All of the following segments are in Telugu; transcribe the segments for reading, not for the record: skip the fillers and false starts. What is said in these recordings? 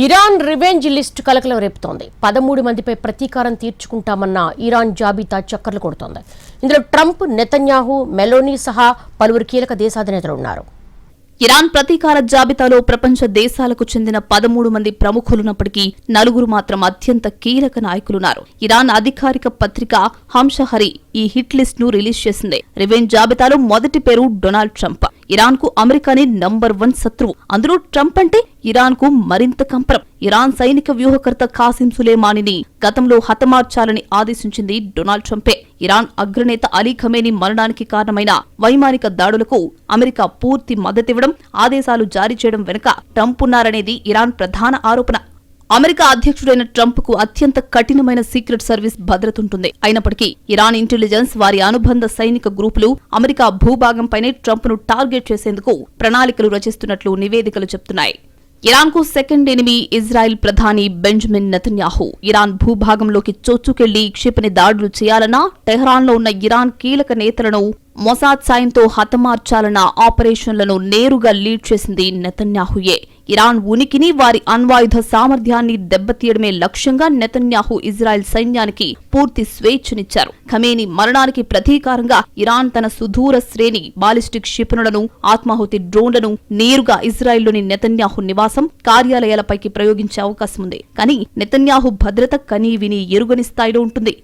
ఇరాన్ రివెంజ్ లిస్ట్ కలకలం రేపుతోంది. 13 మందిపై ప్రతీకారం తీర్చుకుంటామన్న ఇరాన్ జాబితా చక్కర్లు కొడుతోంది. ఇందులో ట్రంప్, నెతన్యాహు, మెలోనీ సహా పలువురు కీలక దేశాధినేతలు ఉన్నారు. ఇరాన్ ప్రతీకార జాబితాలో ప్రపంచ దేశాలకు చెందిన 13 మంది ప్రముఖులున్నప్పటికీ 4 మాత్రం అత్యంత కీలక నాయకులున్నారు. ఇరాన్ అధికారిక పత్రిక హంషహరి ఈ హిట్ లిస్ట్ ను రిలీజ్ చేసింది. రివెంజ్ జాబితాలో మొదటి పేరు డొనాల్డ్ ట్రంప్. ఇరాన్ కు అమెరికానే నంబర్ 1 శత్రువు. అందులో ట్రంప్ అంటే ఇరాన్ కు మరింత కంపరం. ఇరాన్ సైనిక వ్యూహకర్త ఖాసిం సులేమానీని గతంలో హతమార్చాలని ఆదేశించింది డొనాల్డ్ ట్రంపే. ఇరాన్ అగ్రనేత అలీ ఖమేనీ మరణానికి కారణమైన వైమానిక దాడులకు అమెరికా పూర్తి మద్దతివ్వడం, ఆదేశాలు జారీ చేయడం వెనుక ట్రంప్ ఉన్నారనేది ఇరాన్ ప్రధాన ఆరోపణ. అమెరికా అధ్యక్షుడైన ట్రంప్ కు అత్యంత కఠినమైన సీక్రెట్ సర్వీస్ భద్రతుంటుంది. అయినప్పటికీ ఇరాన్ ఇంటెలిజెన్స్, వారి అనుబంధ సైనిక గ్రూపులు అమెరికా భూభాగంపైనే ట్రంప్ ను టార్గెట్ చేసేందుకు ప్రణాళికలు రచిస్తున్నట్లు నివేదికలు చెబుతున్నాయి. ఇరాన్ కు సెకండ్ ఎనిమీ ఇజ్రాయెల్ ప్రధాని బెంజమిన్ నెతన్యాహు ఇరాన్ భూభాగంలోకి చొచ్చుకెళ్లి క్షిపణి దాడులు చేయాలన్నా, టెహ్రాన్లో ఉన్న ఇరాన్ కీలక నేతలను మొసాద్ సాయంతో హతమార్చాలన్న ఆపరేషన్లను నేరుగా లీడ్ చేసింది నెతన్యాహుయే. ఇరాన్ ఉనికిని, వారి అణ్వాయుధ సామర్థ్యాన్ని దెబ్బతీయడమే లక్ష్యంగా నెతన్యాహు ఇజ్రాయెల్ సైన్యానికి పూర్తి స్వేచ్ఛనిచ్చారు. ఖమేనీ మరణానికి ప్రతీకారంగా ఇరాన్ తన సుదూర శ్రేణి బాలిస్టిక్ క్షిపణులను, ఆత్మాహుతి డ్రోన్లను నేరుగా ఇజ్రాయెల్లోని నెతన్యాహు నివాసం, కార్యాలయాలపైకి ప్రయోగించే అవకాశం ఉంది. కానీ నెతన్యాహు భద్రత కనీవిని ఎరుగని స్థాయిలో ఉంటుంది.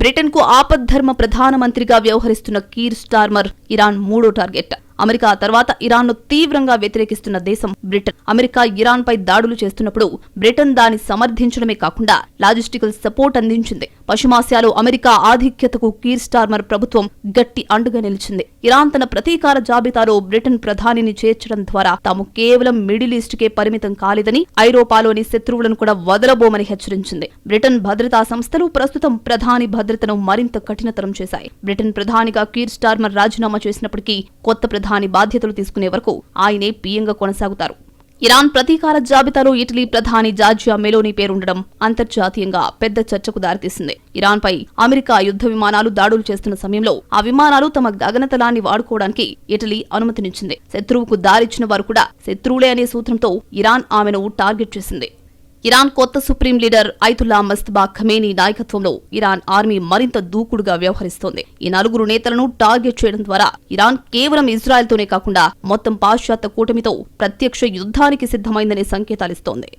బ్రిటన్ కు ఆపద్ధర్మ ప్రధానమంత్రిగా వ్యవహరిస్తున్న కీర్ స్టార్మర్ ఇరాన్ 3వ టార్గెట్. అమెరికా తర్వాత ఇరాన్ ను తీవ్రంగా వ్యతిరేకిస్తున్న దేశం బ్రిటన్. అమెరికా ఇరాన్ పై దాడులు చేస్తున్నప్పుడు బ్రిటన్ దాన్ని సమర్థించడమే కాకుండా లాజిస్టికల్ సపోర్ట్ అందించింది. పశ్చిమాసియాలో అమెరికా ఆధిక్యతకు కీర్ స్టార్మర్ ప్రభుత్వం గట్టి అండగా నిలిచింది. ఇరాన్ తన ప్రతీకార జాబితాలో బ్రిటన్ ప్రధానిని చేర్చడం ద్వారా తాము కేవలం మిడిల్ ఈస్ట్ కే పరిమితం కాలేదని, ఐరోపాలోని శత్రువులను కూడా వదలబోమని హెచ్చరించింది. బ్రిటన్ భద్రతా సంస్థలు ప్రస్తుతం ప్రధాని భద్రతను మరింత కఠినతరం చేశాయి. బ్రిటన్ ప్రధానిగా కీర్ స్టార్మర్ రాజీనామా చేసినప్పటికీ కొత్త ప్రధాని బాధ్యతలు తీసుకునే వరకు ఆయనే పీఎంగా కొనసాగుతారు. ఇరాన్ ప్రతీకార జాబితాలో ఇటలీ ప్రధాని జార్జియా మెలోనీ పేరుండడం అంతర్జాతీయంగా పెద్ద చర్చకు దారితీసింది. ఇరాన్ పై అమెరికా యుద్ధ విమానాలు దాడులు చేస్తున్న సమయంలో ఆ విమానాలు తమ గగనతలాన్ని వాడుకోవడానికి ఇటలీ అనుమతినిచ్చింది. శత్రువుకు దారిచ్చిన వారు కూడా శత్రువులే అనే సూత్రంతో ఇరాన్ ఆమెను టార్గెట్ చేసింది. ఇరాన్ కొత్త సుప్రీం లీడర్ ఐతుల్లా మజ్తబా ఖమేనీ నాయకత్వంలో ఇరాన్ ఆర్మీ మరింత దూకుడుగా వ్యవహరిస్తోంది. ఈ 4 నేతలను టార్గెట్ చేయడం ద్వారా ఇరాన్ కేవలం ఇజ్రాయెల్తోనే కాకుండా మొత్తం పాశ్చాత్య కూటమితో ప్రత్యక్ష యుద్ధానికి సిద్ధమైందనే సంకేతాలిస్తోంది.